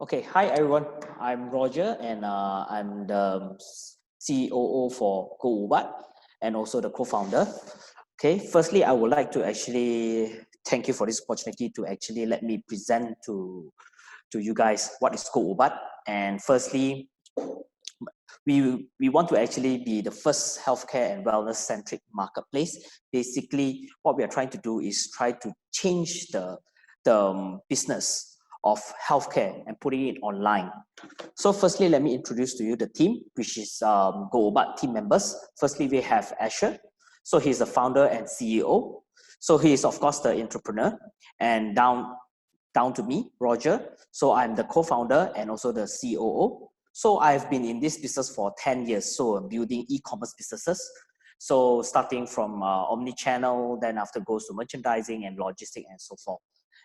Okay, hi everyone. I'm Roger, and I'm the COO for GoUbat and also the co-founder. Okay, firstly, I would like to actually thank you for this opportunity to actually let me present to you guys what is GoUbat. And firstly, we want to actually be the first healthcare and wellness centric marketplace. Basically, what we are trying to do is try to change the business of healthcare and putting it online. So firstly, let me introduce to you the team, which is GoUbat team members. Firstly, we have Asher. So he's the founder and CEO. So he is, of course, the entrepreneur. And down to me, Roger. So I'm the co-founder and also the COO. So I've been in this business for 10 years. So I'm building e-commerce businesses. So starting from omni-channel, then after goes to merchandising and logistics and so forth.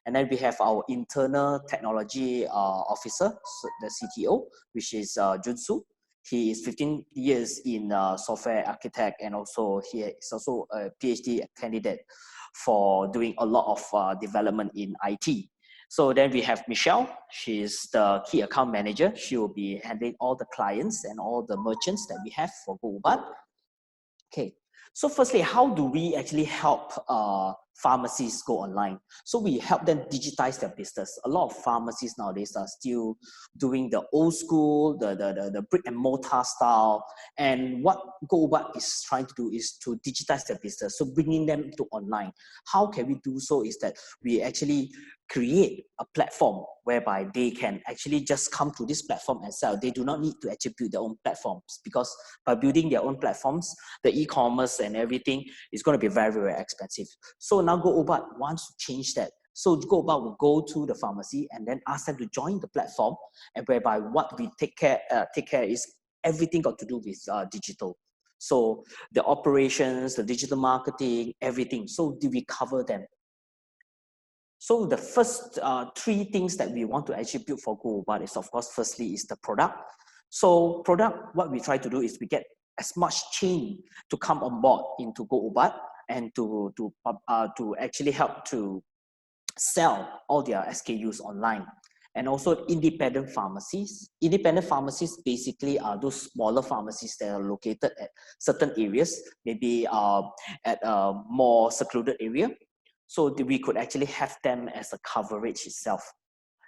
And then we have our internal technology officer, so the CTO, which is Junsu. He is 15 years in software architect, and also he is also a PhD candidate for doing a lot of development in IT. So then we have Michelle. She is the key account manager. She will be handling all the clients and all the merchants that we have for GoUbat. Okay, so firstly, how do we actually help pharmacies go online? So we help them digitize their business. A lot of pharmacies nowadays are still doing the old school, the brick and mortar style. And what GoUbat is trying to do is to digitize their business. So bringing them to online. How can we do so is that we actually create a platform whereby they can actually just come to this platform and sell. They do not need to actually build their own platforms, because by building their own platforms, the e-commerce and everything is going to be very, very expensive. So now GoUbat wants to change that. So GoUbat will go to the pharmacy and then ask them to join the platform, and whereby what we take care is everything got to do with digital. So the operations, the digital marketing, everything. So do we cover them? So the first three things that we want to actually build for GoUbat is, of course, firstly is the product. So product, what we try to do is we get as much chain to come on board into GoUbat and to actually help to sell all their SKUs online. And also independent pharmacies. Independent pharmacies basically are those smaller pharmacies that are located at certain areas, maybe at a more secluded area. So we could actually have them as a coverage itself.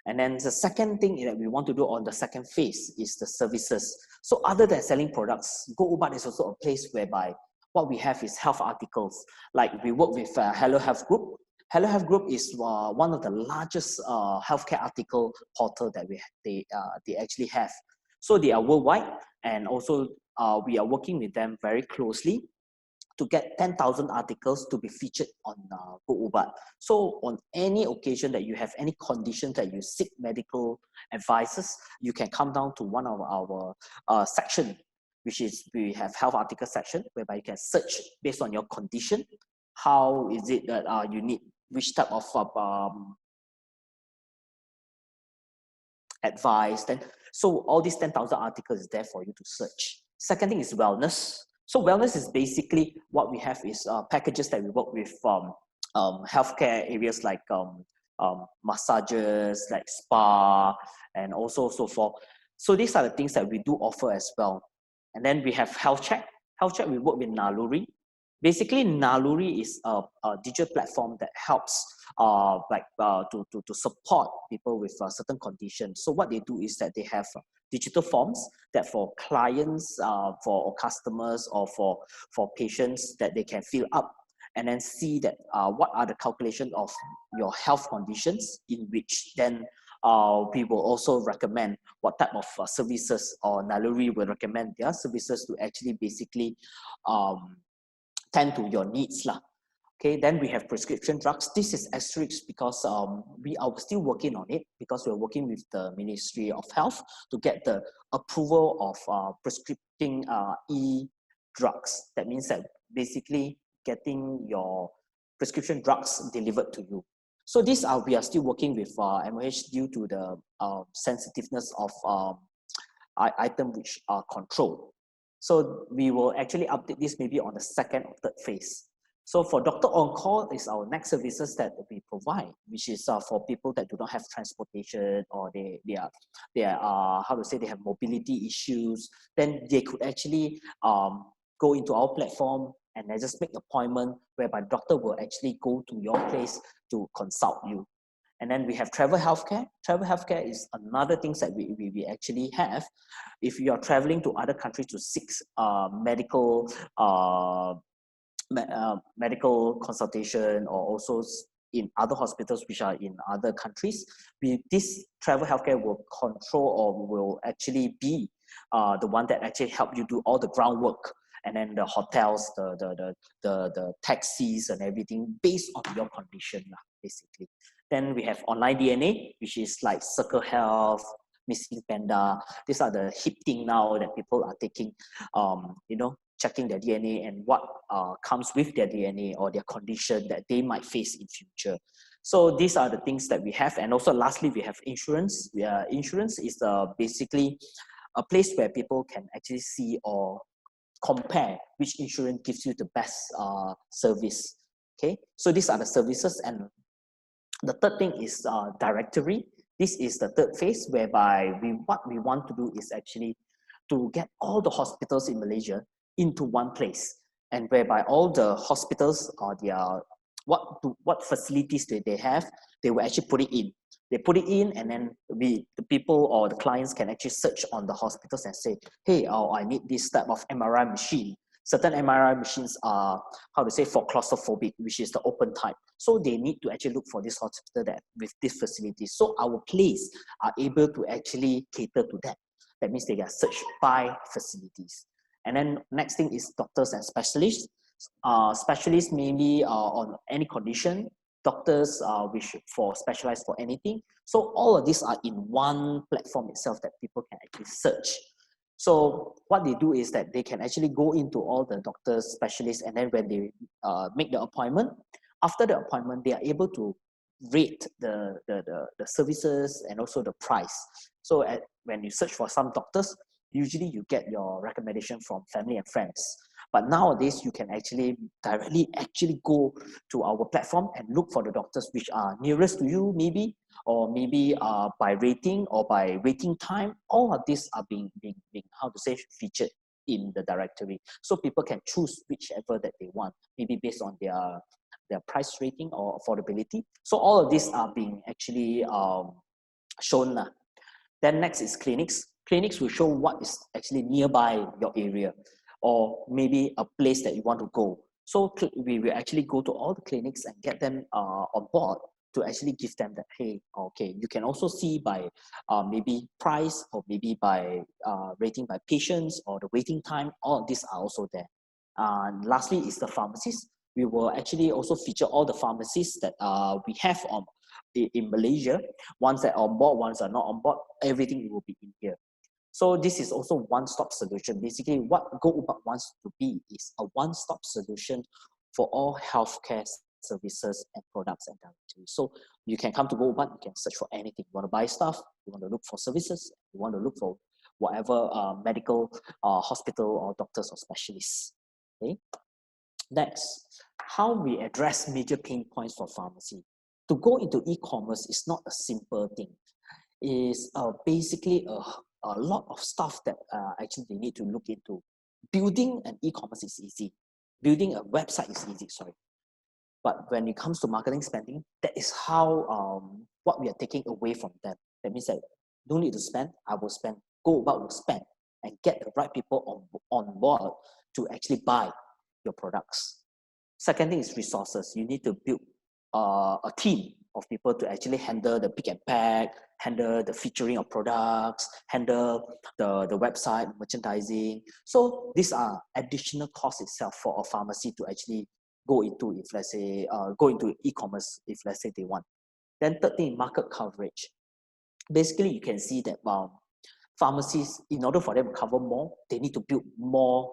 And then the second thing that we want to do on the second phase is the services. So other than selling products, GoUbat is also a place whereby what we have is health articles. Like we work with Hello Health Group. Hello Health Group is one of the largest healthcare article portal that they actually have. So they are worldwide, and also we are working with them very closely to get 10,000 articles to be featured on GoUbat. So on any occasion that you have any condition that you seek medical advices, you can come down to one of our section, which is we have health article section, whereby you can search based on your condition. How is it that you need which type of advice? Then, so all these 10,000 articles is there for you to search. Second thing is wellness. So wellness is basically what we have is packages that we work with healthcare areas like massages, like spa, and also so forth. So these are the things that we do offer as well. And then we have Health Check. Health Check, we work with Naluri. Basically, Naluri is a digital platform that helps to support people with certain conditions. So what they do is that they have digital forms that for clients, for customers, or for patients that they can fill up and then see that what are the calculation of your health conditions, in which then we will also recommend what type of services, or Naluri will recommend their services to actually basically tend to your needs lah. Okay, then we have prescription drugs. This is asterisk because we are still working on it, because we're working with the Ministry of Health to get the approval of prescribing e-drugs. That means that basically getting your prescription drugs delivered to you. So these are, we are still working with MOH due to the sensitiveness of item which are controlled. So we will actually update this maybe on the second or third phase. So for Doctor On Call is our next services that we provide, which is for people that do not have transportation, or they are how to say, they have mobility issues. Then they could actually go into our platform and then just make appointment, whereby doctor will actually go to your place to consult you. And then we have travel healthcare. Travel healthcare is another thing that we actually have. If you are traveling to other countries to seek medical consultation, or also in other hospitals which are in other countries, this travel healthcare will control, or will actually be the one that actually help you do all the groundwork, and then the hotels, the taxis and everything based on your condition, basically. Then we have online DNA, which is like Circle Health, Missing Panda. These are the hip thing now that people are taking, checking their DNA and what comes with their DNA or their condition that they might face in future. So these are the things that we have. And also lastly, we have insurance. Insurance is basically a place where people can actually see or compare which insurance gives you the best service. Okay, so these are the services. And the third thing is directory. This is the third phase, whereby what we want to do is actually to get all the hospitals in Malaysia into one place, and whereby all the hospitals or their what facilities they have, they will actually put it in. They put it in, and then the people or the clients can actually search on the hospitals and say, hey, I need this type of MRI machine. Certain MRI machines are, how to say, for claustrophobic, which is the open type. So they need to actually look for this hospital that with this facility. So our place are able to actually cater to that. That means they are searched by facilities. And then next thing is doctors and specialists. Specialists maybe on any condition, doctors which for specialized for anything. So all of these are in one platform itself that people can actually search. So what they do is that they can actually go into all the doctors, specialists, and then when they make the appointment, after the appointment, they are able to rate the services and also the price. So when you search for some doctors, usually you get your recommendation from family and friends. But nowadays, you can actually directly go to our platform and look for the doctors which are nearest to you, maybe, or maybe by rating or by waiting time. All of these are being how to say, featured in the directory. So people can choose whichever that they want, maybe based on their price rating or affordability. So all of these are being actually shown. Then next is clinics. Clinics will show what is actually nearby your area, or maybe a place that you want to go. So we will actually go to all the clinics and get them on board to actually give them that, hey, okay, you can also see by maybe price, or maybe by rating by patients or the waiting time. All of these are also there. And lastly is the pharmacies. We will actually also feature all the pharmacies that we have in Malaysia. Ones that are on board, ones that are not on board, everything will be in here. So this is also one-stop solution. Basically, what GoUbat wants to be is a one-stop solution for all healthcare services and products and directories. So you can come to GoUbat, you can search for anything. You want to buy stuff, you want to look for services, you want to look for whatever medical hospital or doctors or specialists. Okay. Next, how we address major pain points for pharmacy. To go into e-commerce is not a simple thing. It's basically a lot of stuff that actually they need to look into. Building an e-commerce is easy. Building a website is easy, sorry. But when it comes to marketing spending, that is how what we are taking away from them. That means that don't need to spend, I will spend. GoUbat will spend and get the right people on board to actually buy your products. Second thing is resources. You need to build a team of people to actually handle the pick and pack, handle the featuring of products, handle the website, merchandising. So these are additional costs itself for a pharmacy to actually go into, if let's say, go into e-commerce, if let's say they want. Then third thing, market coverage. Basically, you can see that pharmacies, in order for them to cover more, they need to build more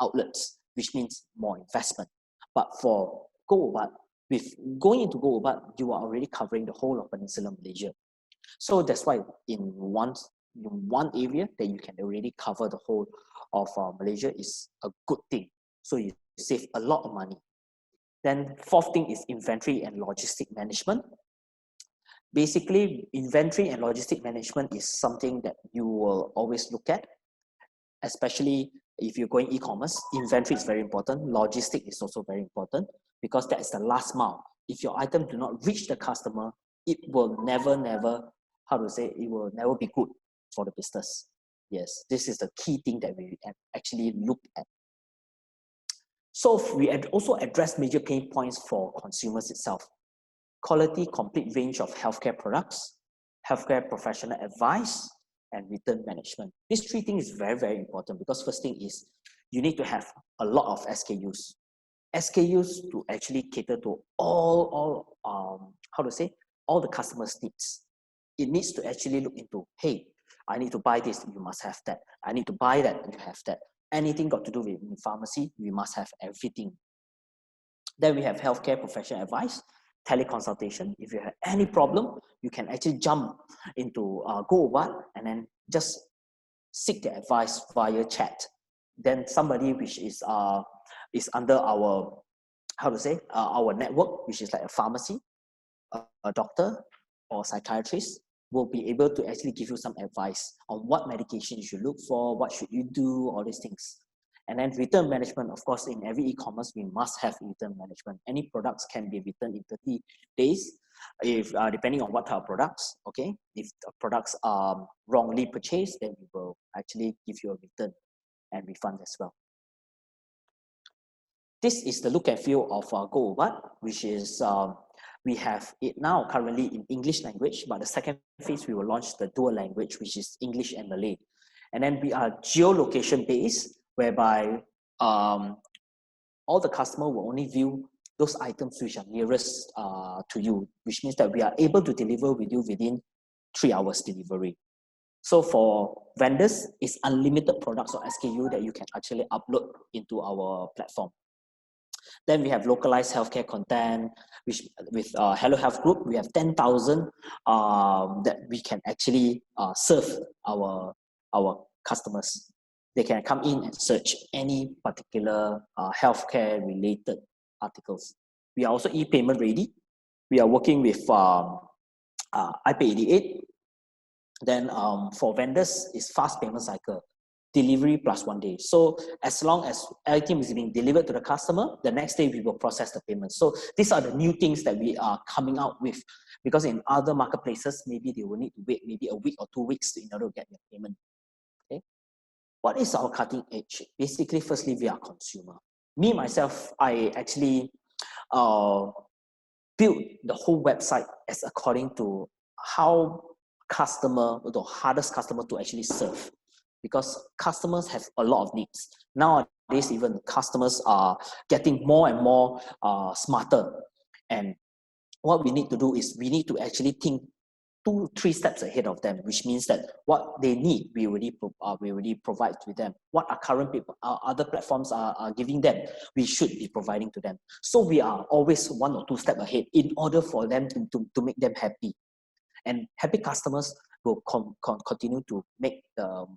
outlets, which means more investment. But for GoUbat, with going into GoUbat, you are already covering the whole of Peninsular Malaysia. So that's why in one area that you can already cover the whole of Malaysia is a good thing. So you save a lot of money. Then fourth thing is inventory and logistic management. Basically, inventory and logistic management is something that you will always look at, especially if you're going e-commerce. Inventory is very important. Logistic is also very important because that is the last mile. If your item do not reach the customer, it will never, how to say, it will never be good for the business. Yes, this is the key thing that we actually look at. So we also address major pain points for consumers itself. Quality, complete range of healthcare products, healthcare professional advice, and return management. These three things is very, very important because first thing is you need to have a lot of SKUs. SKUs to actually cater to all the customers' needs. It needs to actually look into, hey, I need to buy this, you must have that. I need to buy that, you have that. Anything got to do with pharmacy, we must have everything. Then we have healthcare professional advice, teleconsultation. If you have any problem, you can actually jump into GoUbat and then just seek the advice via chat. Then somebody which is under our, our network, which is like a pharmacy, a doctor or psychiatrist, will be able to actually give you some advice on what medication you should look for, what should you do, all these things. And then return management, of course, in every e-commerce, we must have return management. Any products can be returned in 30 days, if depending on what type of products, okay? If the products are wrongly purchased, then we will actually give you a return and refund as well. This is the look and feel of GoUbat, which is, we have it now currently in English language, but the second phase, we will launch the dual language, which is English and Malay. And then we are geolocation based, whereby all the customer will only view those items which are nearest to you, which means that we are able to deliver with you within 3 hours delivery. So for vendors, it's unlimited products or SKU that you can actually upload into our platform. Then we have localized healthcare content, which with Hello Health Group, we have 10,000 that we can actually serve our customers. They can come in and search any particular healthcare related articles. We are also e-payment ready. We are working with iPay88. Then for vendors, it's fast payment cycle. Delivery plus 1 day. So as long as item is being delivered to the customer, the next day we will process the payment. So these are the new things that we are coming out with, because in other marketplaces, maybe they will need to wait maybe a week or 2 weeks in order to get their payment. Okay. What is our cutting edge? Basically, firstly, we are consumer. Me, myself, I actually built the whole website as according to how the hardest customer to actually serve. Because customers have a lot of needs. Nowadays, even customers are getting more and more smarter. And what we need to do is we need to actually think 2-3 steps ahead of them, which means that what they need, we already provide to them. What our current people, other platforms are giving them, we should be providing to them. So we are always 1 or 2 steps ahead in order for them to make them happy. And happy customers will continue to make the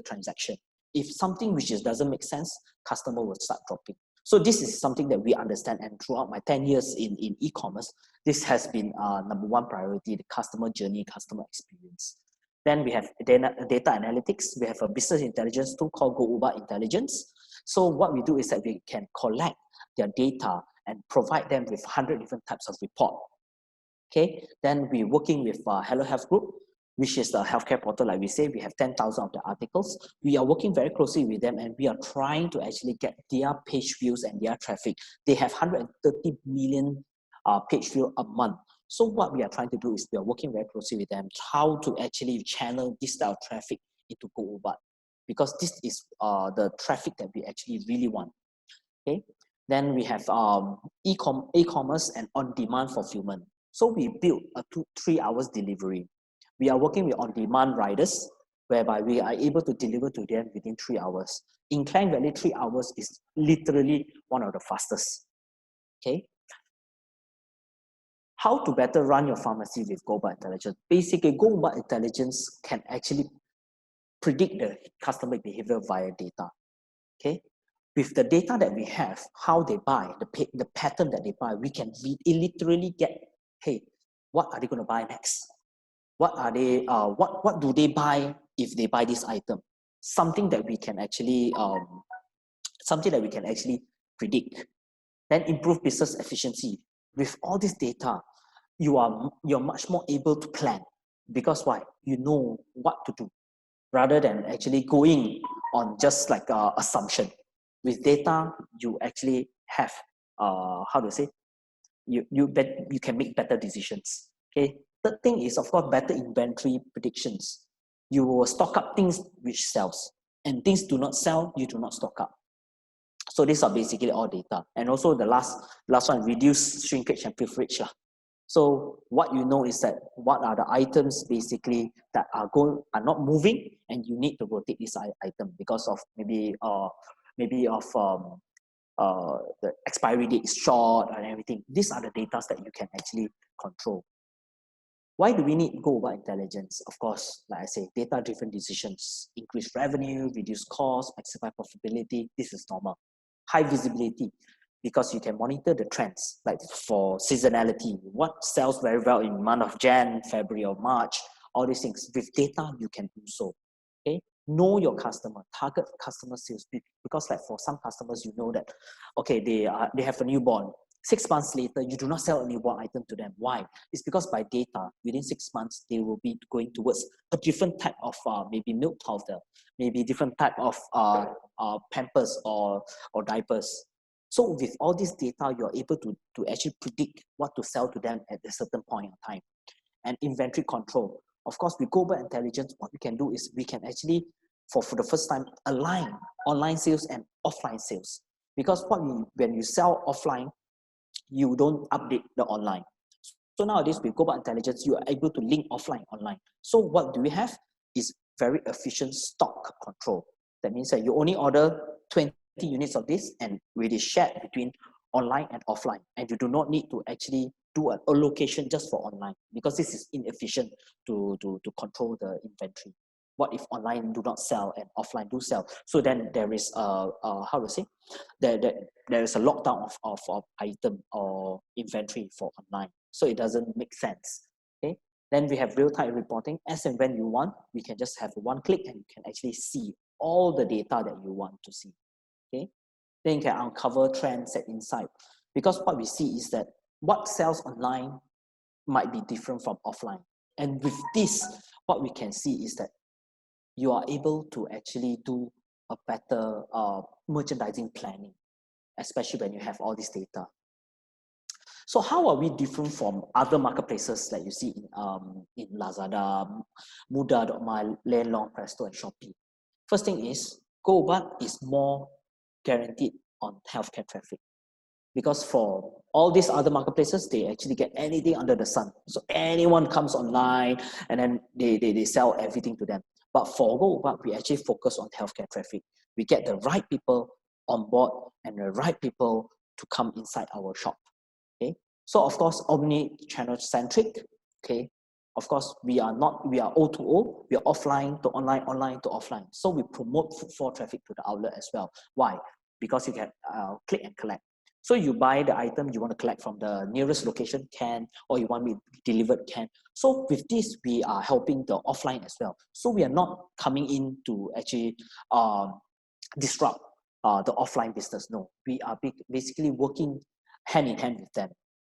transaction. If something which doesn't make sense, customer will start dropping. So this is something that we understand, and throughout my 10 years in e-commerce, this has been number 1 priority, the customer journey, customer experience. Then we have data analytics. We have a business intelligence tool called GoUbat Intelligence. So what we do is that we can collect their data and provide them with 100 different types of report. Okay, then we're working with Hello Health Group, which is the healthcare portal. Like we say, we have 10,000 of the articles. We are working very closely with them, and we are trying to actually get their page views and their traffic. They have 130 million page views a month. So what we are trying to do is we are working very closely with them, how to actually channel this type of traffic into GoUbat, because this is the traffic that we actually really want. Okay, then we have e-commerce and on-demand fulfillment. So we built a 2-3 hours delivery. We are working with on-demand riders, whereby we are able to deliver to them within 3 hours. In Klang Valley, 3 hours is literally one of the fastest. Okay. How to better run your pharmacy with GoUbat Intelligence? Basically, GoUbat Intelligence can actually predict the customer behavior via data. Okay. with the data that we have, how they buy, the pattern that they buy, we can literally get, hey, what are they going to buy next? What are they? What do they buy if they buy this item? Something that we can actually predict. Then improve business efficiency. With all this data, you're much more able to plan, because why? You know what to do, rather than actually going on just like assumption. With data, you actually have how to say, you can make better decisions. Okay. Third thing is, of course, better inventory predictions. You will stock up things which sells, and things do not sell, you do not stock up. So these are basically all data. And also the last one, reduce shrinkage and pilferage lah. So what you know is that what are the items basically that are not moving, and you need to rotate this item because of maybe the expiry date is short and everything. These are the data that you can actually control. Why do we need GoUbat Intelligence? Of course, like I say, data-driven decisions, increase revenue, reduce cost, maximize profitability. This is normal. High visibility, because you can monitor the trends, like for seasonality, what sells very well in month of Jan, February, or March. All these things with data you can do so. Okay, know your customer, target customer sales, because like for some customers, you know that okay, they have a newborn. 6 months later, you do not sell a newborn item to them. Why? It's because by data, within 6 months, they will be going towards a different type of maybe milk powder, maybe different type of Pampers or diapers. So with all this data, you're able to actually predict what to sell to them at a certain point in time. And inventory control. Of course, with GoUbat Intelligence, what we can do is we can actually, for the first time, align online sales and offline sales. Because when you sell offline, you don't update the online. So nowadays with GoUbat Intelligence, you are able to link offline, online. So what do we have is very efficient stock control. That means that you only order 20 units of this, and it is shared between online and offline. And you do not need to actually do an allocation just for online, because this is inefficient to control the inventory. What if online do not sell and offline do sell? So then there is how to say, there is a lockdown of item or inventory for online. So it doesn't make sense. Okay. Then we have real-time reporting. As and when you want, we can just have one click and you can actually see all the data that you want to see. Okay. Then you can uncover trends and insight. Because what we see is that what sells online might be different from offline. And with this, what we can see is that you are able to actually do a better merchandising planning, especially when you have all this data. So how are we different from other marketplaces like you see in Lazada, Mudah.my, Lenlong, Presto, and Shopee? First thing is, GoUbat is more guaranteed on healthcare traffic. Because for all these other marketplaces, they actually get anything under the sun. So anyone comes online and then they sell everything to them. But for GoUbat, we actually focus on healthcare traffic. We get the right people on board and the right people to come inside our shop. Okay. So of course, omni-channel centric. Okay. Of course, we are O2O, we are offline to online, online to offline. So we promote footfall traffic to the outlet as well. Why? Because you can click and collect. So you buy the item you want to collect from the nearest location, can, or you want me delivered, can. So with this, we are helping the offline as well. So we are not coming in to actually disrupt the offline business. No, we are basically working hand in hand with them.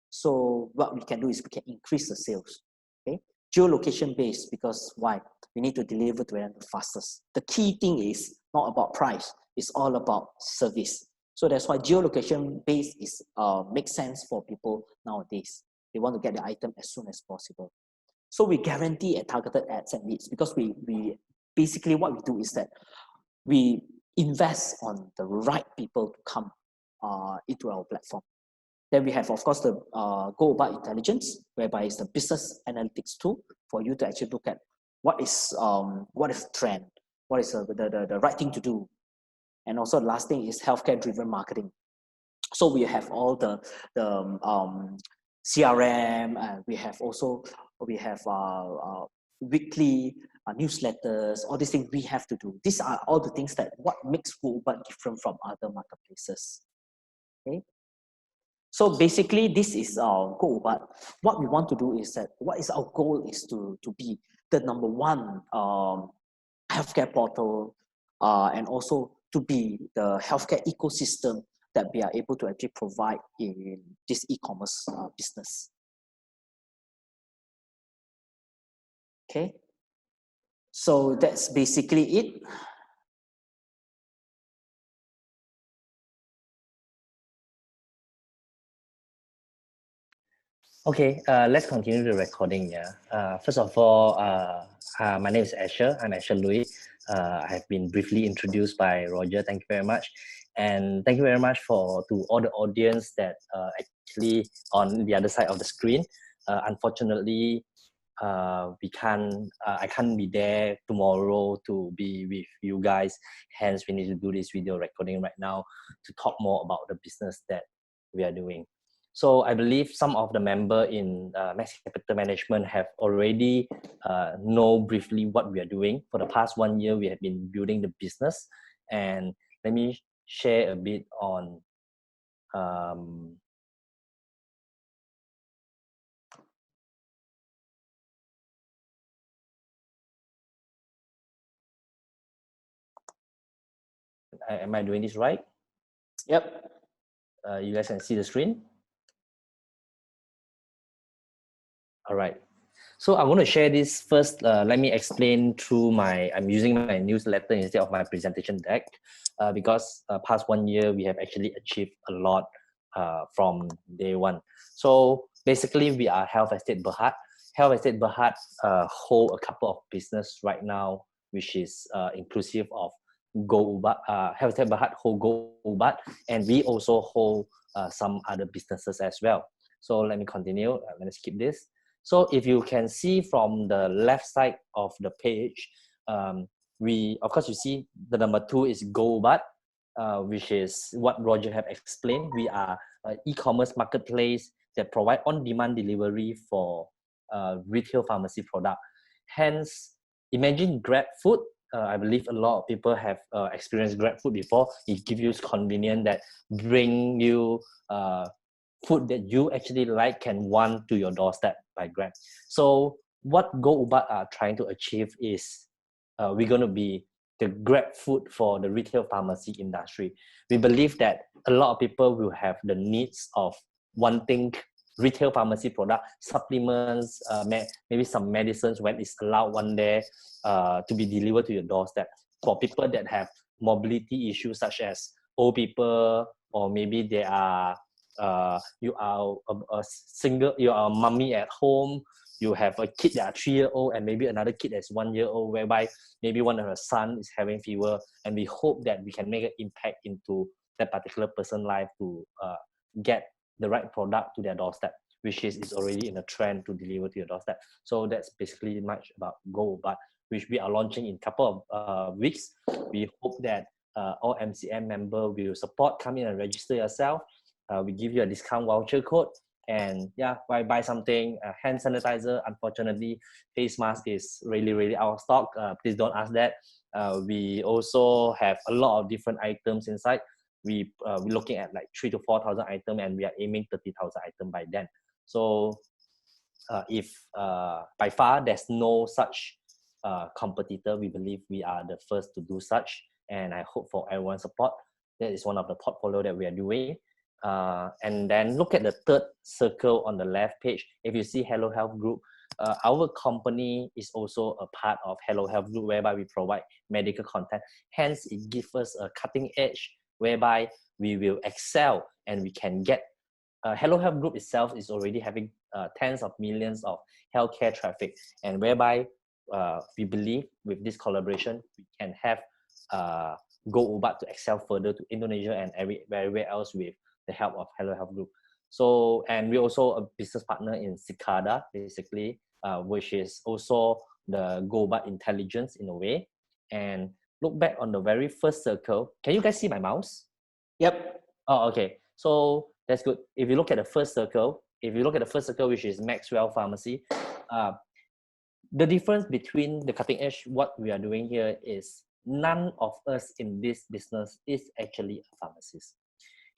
So what we can do is we can increase the sales. Okay, geolocation based, because why? We need to deliver to them the fastest. The key thing is not about price; it's all about service. So that's why geolocation based is makes sense for people nowadays. They want to get the item as soon as possible. So we guarantee a targeted ads and leads, because we basically what we do is that we invest on the right people to come into our platform. Then we have, of course, the GoUbat Intelligence, whereby it's the business analytics tool for you to actually look at what is trend, what is the right thing to do. And also the last thing is healthcare-driven marketing. So we have all the CRM, we have weekly newsletters, all these things we have to do. These are all the things that what makes GoUbat different from other marketplaces. Okay. So basically, this is our GoUbat. What we want to do is that what is our goal is to be the number one healthcare portal, and also to be the healthcare ecosystem that we are able to actually provide in this e-commerce business. Okay, so that's basically it. Okay, let's continue the recording. Yeah. First of all, my name is Asher. I'm Asher Louis. I have been briefly introduced by Roger. Thank you very much, and thank you very much to all the audience that actually on the other side of the screen. Unfortunately, I can't be there tomorrow to be with you guys. Hence, we need to do this video recording right now to talk more about the business that we are doing. So I believe some of the member in Max Capital Management have already know briefly what we are doing. For the past 1 year, we have been building the business, and let me share a bit on am I doing this right? Yep. You guys can see the screen? All right. So I want to share this first. Let me explain through I'm using my newsletter instead of my presentation deck, because past 1 year, we have actually achieved a lot from day one. So basically, we are Health Estate Berhad. Health Estate Berhad hold a couple of business right now, which is inclusive of GoUbat. Health Estate Berhad hold GoUbat, and we also hold some other businesses as well. So let me continue. Let me skip this. So if you can see from the left side of the page, of course, you see the number 2 is GoUbat, which is what Roger have explained. We are an e-commerce marketplace that provide on-demand delivery for retail pharmacy product. Hence, imagine Grab Food. I believe a lot of people have experienced Grab Food before. It gives you convenience that bring you food that you actually like and want to your doorstep by Grab. So what GoUbat are trying to achieve is we're going to be the Grab Food for the retail pharmacy industry. We believe that a lot of people will have the needs of wanting retail pharmacy product, supplements, maybe some medicines when it's allowed one day to be delivered to your doorstep. For people that have mobility issues such as old people, or maybe they are you are you are a mommy at home, you have a kid that are 3-year-old and maybe another kid that's 1-year-old, whereby maybe one of her son is having fever, and we hope that we can make an impact into that particular person's life to get the right product to their doorstep, which is already in a trend to deliver to your doorstep. So that's basically much about GoUbat, which we are launching in a couple of weeks. We hope that all MCM member will support, come in and register yourself. We give you a discount voucher code, and yeah, buy something. Hand sanitizer, unfortunately, face mask is really out of stock. Please don't ask that. We also have a lot of different items inside. We're looking at like 3,000 to 4,000 items, and we are aiming 30,000 items by then. So if by far there's no such competitor, we believe we are the first to do such, and I hope for everyone's support. That is one of the portfolio that we are doing. And then look at the third circle on the left page. If you see Hello Health Group, our company is also a part of Hello Health Group, whereby we provide medical content. Hence, it gives us a cutting edge whereby we will excel and we can get Hello Health Group itself is already having tens of millions of healthcare traffic, and whereby we believe with this collaboration we can have GoUbat to excel further to Indonesia and everywhere else with the help of Hello Health Group. So, and we're also a business partner in Cicada, basically, which is also the GoUbat intelligence in a way. And look back on the very first circle. Can you guys see my mouse? Yep. Oh, okay. So that's good. If you look at the first circle, which is Maxwell Pharmacy, the difference between the cutting edge, what we are doing here is none of us in this business is actually a pharmacist.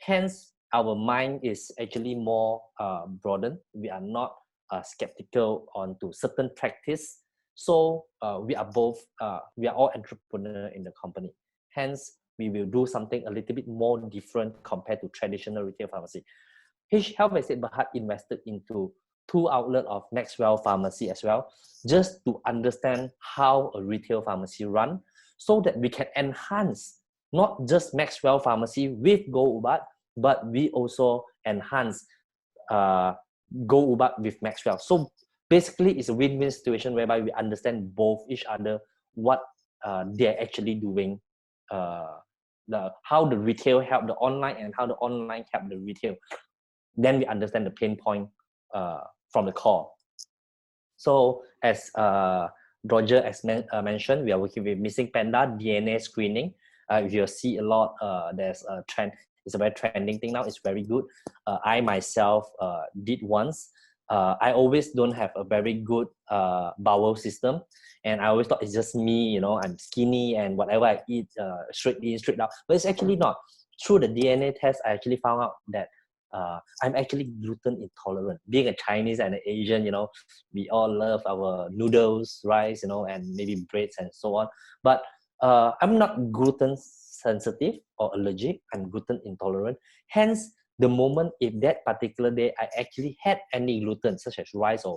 Hence, our mind is actually more broadened. We are not skeptical onto certain practice. So we are both, we are all entrepreneur in the company. Hence, we will do something a little bit more different compared to traditional retail pharmacy. Health Estate Berhad invested into 2 outlets of Maxwell Pharmacy as well, just to understand how a retail pharmacy run, so that we can enhance not just Maxwell Pharmacy with Go Ubat, but we also enhance Go Ubat with Maxwell. So basically, it's a win-win situation whereby we understand both each other, what they're actually doing, how the retail help the online and how the online help the retail. Then we understand the pain point from the core. So as Roger has mentioned, we are working with Missing Panda DNA screening. If you see a lot, there's a trend. It's a very trending thing now. It's very good. I myself did once. I always don't have a very good bowel system, and I always thought it's just me. You know, I'm skinny and whatever I eat, straight in, straight out. But it's actually not. Through the DNA test, I actually found out that I'm actually gluten intolerant. Being a Chinese and an Asian, you know, we all love our noodles, rice, you know, and maybe breads and so on. But I'm not gluten sensitive or allergic. I'm gluten intolerant. Hence, the moment if that particular day I actually had any gluten, such as rice or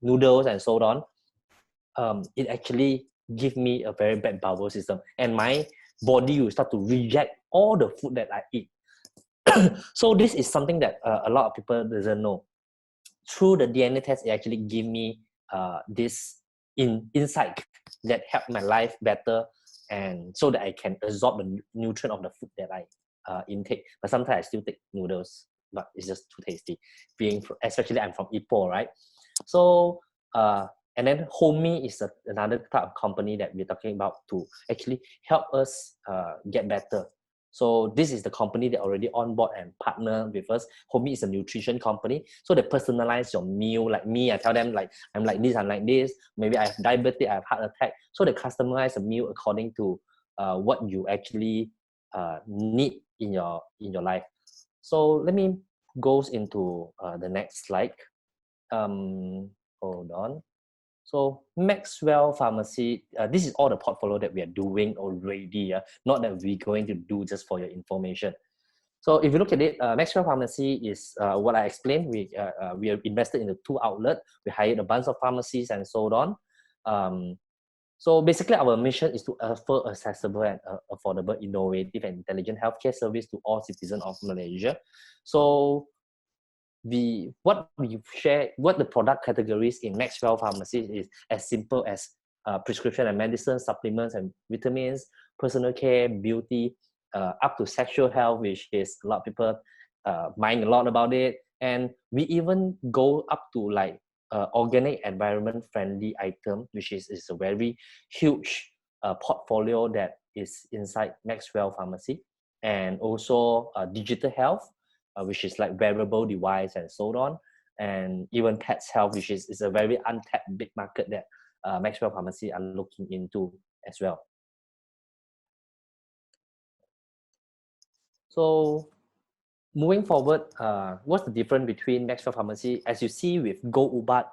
noodles and so on, it actually give me a very bad bowel system, and my body will start to reject all the food that I eat. So this is something that a lot of people doesn't know. Through the DNA test, it actually give me this insight that help my life better, and so that I can absorb the nutrient of the food that I intake. But sometimes I still take noodles, but it's just too tasty. Especially I'm from Ipoh, right? So and then Homey is another type of company that we're talking about to actually help us get better. So this is the company that already on board and partner with us. Homey is a nutrition company. So they personalize your meal. Like me, I tell them like, I'm like this, I'm like this. Maybe I have diabetes, I have heart attack. So they customize a meal according to what you actually need in your life. So let me go into the next slide. Hold on. So Maxwell Pharmacy, this is all the portfolio that we are doing already, not that we're going to do just for your information. So if you look at it, Maxwell Pharmacy is what I explained. We are invested in the 2 outlets. We hired a bunch of pharmacies and so on. So basically, our mission is to offer accessible and affordable, innovative, and intelligent healthcare service to all citizens of Malaysia. So what the product categories in Maxwell Pharmacy is as simple as prescription and medicine, supplements and vitamins, personal care, beauty, up to sexual health, which is a lot of people mind a lot about it. And we even go up to like organic, environment friendly item, which is a very huge portfolio that is inside Maxwell Pharmacy. And also digital health, which is like wearable device and so on, and even pets health, which is a very untapped big market that Maxwell Pharmacy are looking into as well. So moving forward, what's the difference between Maxwell Pharmacy? As you see with Go Ubat,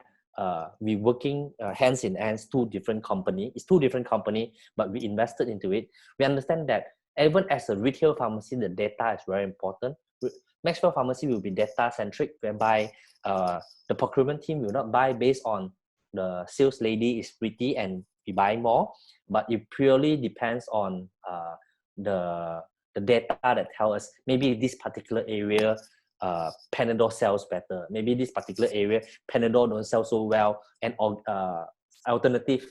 we working hands in hands, 2 different companies. It's 2 different companies, but we invested into it. We understand that even as a retail pharmacy, the data is very important. Maxwell Pharmacy will be data-centric, whereby the procurement team will not buy based on the sales lady is pretty and we buy more, but it purely depends on the data that tell us maybe this particular area Panadol sells better. Maybe this particular area Panadol don't sell so well, and alternative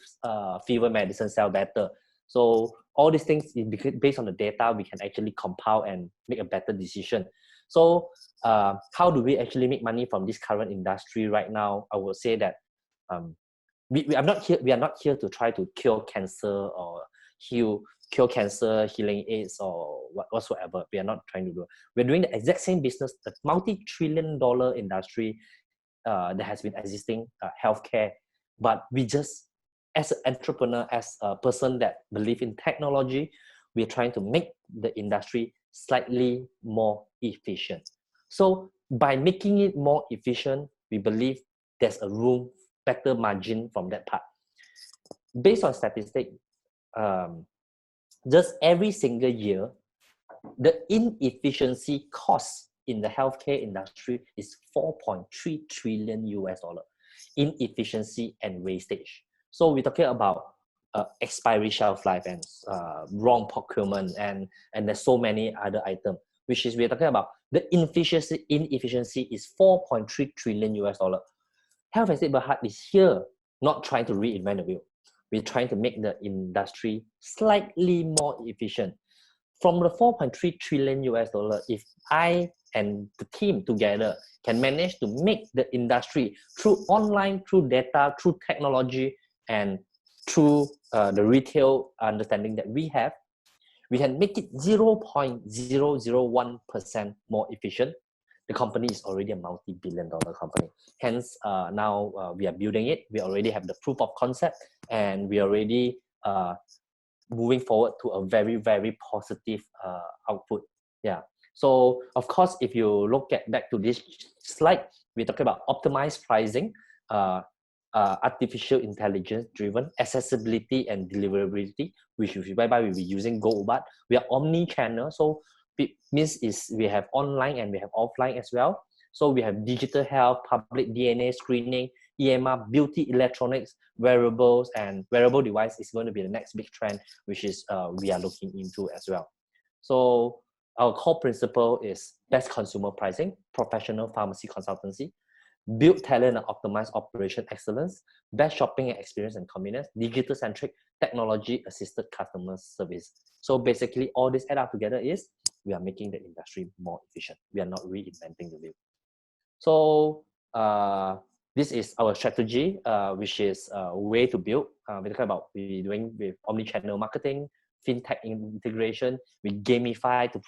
fever medicine sell better. So all these things, based on the data, we can actually compile and make a better decision. So how do we actually make money from this current industry right now? I would say that we are not here to try to cure cancer or cure cancer, healing AIDS or whatsoever. We are not trying to do. We're doing the exact same business, the multi-trillion-dollar industry that has been existing, healthcare. but we just, as an entrepreneur, as a person that believe in technology, we're trying to make the industry slightly more efficient. So by making it more efficient, we believe there's a room, better margin from that part. Based on statistics, just every single year, the inefficiency cost in the healthcare industry is 4.3 trillion US dollar. Inefficiency and wastage. So we're talking about expiry shelf life and wrong procurement, and there's so many other items, which is we're talking about the inefficiency is 4.3 trillion US dollar. Health Estate Berhad is here not trying to reinvent the wheel. We're trying to make the industry slightly more efficient. From the 4.3 trillion US dollar, if I and the team together can manage to make the industry through online, through data, through technology, and through the retail understanding that we have, we can make it 0.001% more efficient. The company is already a multi-billion-dollar company. Hence, now we are building it. We already have the proof of concept, and we already moving forward to a very, very positive output. Yeah. So of course, if you look back to this slide, we're talking about optimized pricing, artificial intelligence driven accessibility and deliverability, which is whereby we'll be using GoUbat. We are omni-channel, so it means is we have online and we have offline as well. So we have digital health, public DNA screening, EMR, beauty, electronics, wearables, and wearable device is going to be the next big trend, which is we are looking into as well. So our core principle is best consumer pricing, professional pharmacy consultancy, build talent and optimize operation excellence, best shopping experience and convenience, digital-centric, technology-assisted customer service. So basically, all this add up together is we are making the industry more efficient. We are not reinventing the wheel. So this is our strategy, which is a way to build. We're talking about we're doing with omni-channel marketing, fintech integration. We gamify to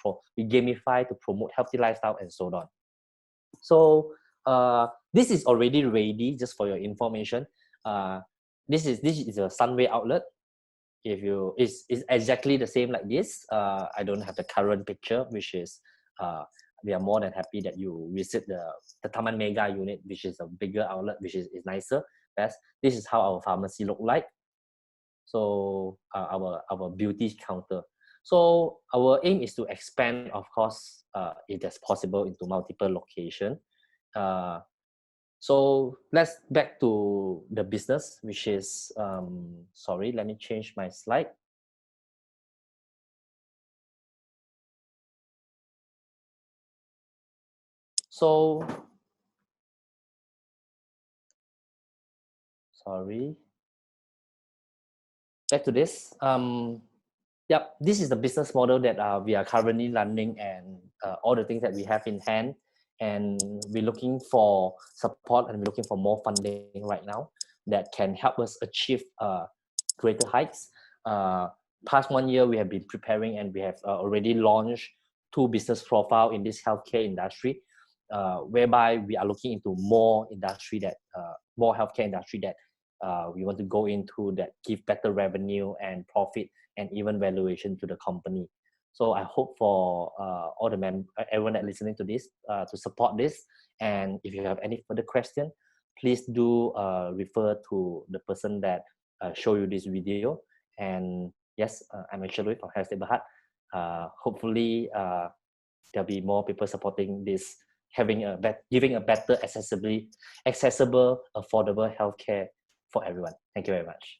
promote healthy lifestyle and so on. So this is already ready. Just for your information, this is a Sunway outlet. If you is exactly the same like this. I don't have the current picture, which is we are more than happy that you visit the Taman Mega unit, which is a bigger outlet, which is nicer. Best. This is how our pharmacy look like. So our beauty counter. So our aim is to expand, of course, if that's possible, into multiple location. So let's back to the business, which is sorry, let me change my slide. So sorry, back to this. Yep, this is the business model that we are currently running, and all the things that we have in hand, and we're looking for support, and we're looking for more funding right now that can help us achieve greater heights. Past 1 year, we have been preparing, and we have already launched 2 business profile in this healthcare industry, whereby we are looking into more industry that more healthcare industry that we want to go into, that give better revenue and profit and even valuation to the company. So I hope for all the everyone that listening to this to support this. And if you have any further question, please do refer to the person that show you this video. And yes, I'm actually from Health Estate Berhad. Hopefully there'll be more people supporting this, giving a better accessible, affordable healthcare for everyone. Thank you very much.